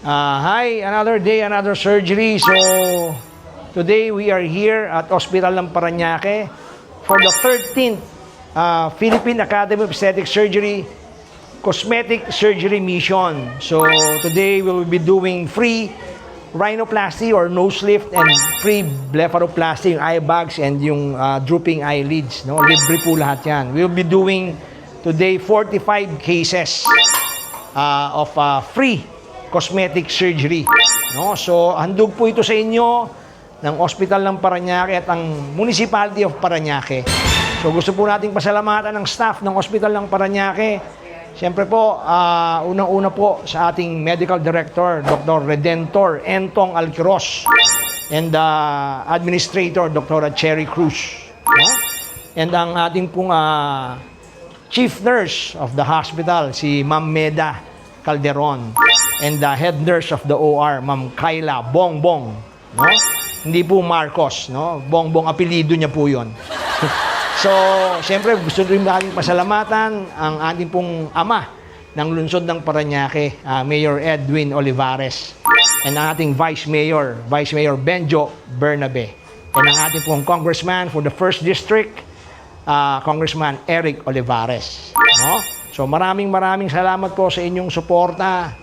Hi, another day, another surgery. So, today we are here at Hospital ng Parañaque for the 13th Philippine Academy of Aesthetic Surgery Cosmetic Surgery Mission. So, today we will be doing free rhinoplasty or nose lift and free blepharoplasty, yung eye bags and yung drooping eyelids. No? Libre po lahat yan. We will be doing today 45 cases of free cosmetic surgery. No? So, handog po ito sa inyo ng Hospital ng Parañaque at ang Municipality of Parañaque. So, gusto po nating pasalamatan ng staff ng Hospital ng Parañaque. Siyempre po, unang-una po sa ating Medical Director, Dr. Redentor Entong Alquiros, and Administrator, Dr. Cherry Cruz. No? And ang ating pong Chief Nurse of the hospital, si Ma'am Meda Calderon. And the head nurse of the OR, Ma'am Kyla Bongbong. No? Hindi po Marcos. No? Bongbong, apelido niya po yun. So, siyempre, gusto rin natin pasalamatan ang ating pong ama ng lungsod ng Parañaque, Mayor Edwin Olivares. And ang ating Vice Mayor Benjo Bernabe. And ang ating pong Congressman for the 1st District, Congressman Eric Olivares. No? So, maraming salamat po sa inyong suporta.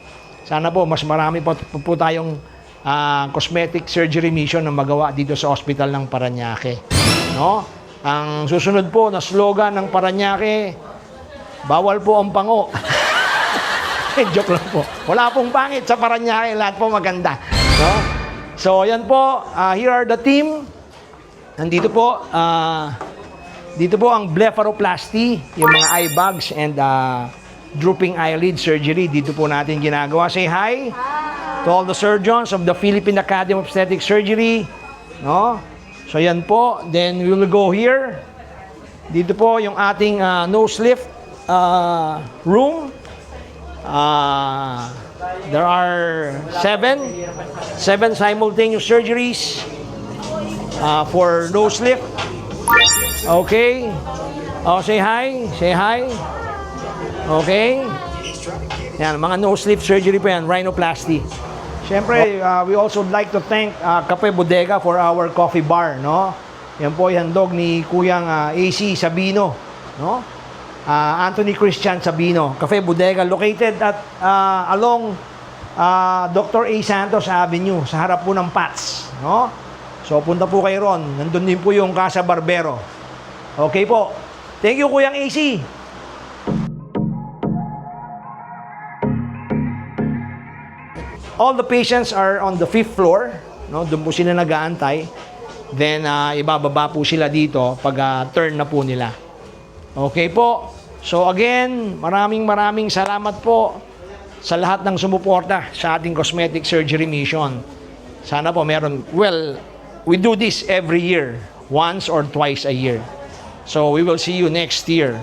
Sana po, mas marami po tayong cosmetic surgery mission na magawa dito sa Hospital ng Parañaque. No? Ang susunod po na slogan ng Parañaque, bawal po ang pango. Joke lang po. Wala pong pangit sa Parañaque, lahat po maganda. No? So, yan po. Here are the team. Nandito po, dito po ang blepharoplasty, yung mga eye bags and drooping eyelid surgery. Dito po natin ginagawa. Say hi to all the surgeons of the Philippine Academy of Aesthetic Surgery. No? So, yan po. Then, we will go here. Dito po yung ating nose lift room. There are 7 simultaneous surgeries for nose lift. Okay. Oh, say hi. Say hi. Okay. Yan, mga nose lift surgery po yan, rhinoplasty. Siyempre, we also like to thank Cafe Bodega for our coffee bar, no? Yan po yung handog ni Kuyang AC Sabino, no? Anthony Christian Sabino. Cafe Bodega located at along Dr. A. Santos Avenue, sa harap po ng PATS, no? So, punta po kayo ron. Nandun din po yung Casa Barbero. Okay po. Thank you, Kuyang AC. All the patients are on the 5th floor. No? Doon po sila nag-aantay. Then, ibababa po sila dito pag turn na po nila. Okay po. So, again, maraming salamat po sa lahat ng sumuporta sa ating cosmetic surgery mission. Sana po meron. Well, we do this every year. Once or twice a year. So, we will see you next year.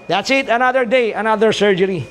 That's it. Another day, another surgery.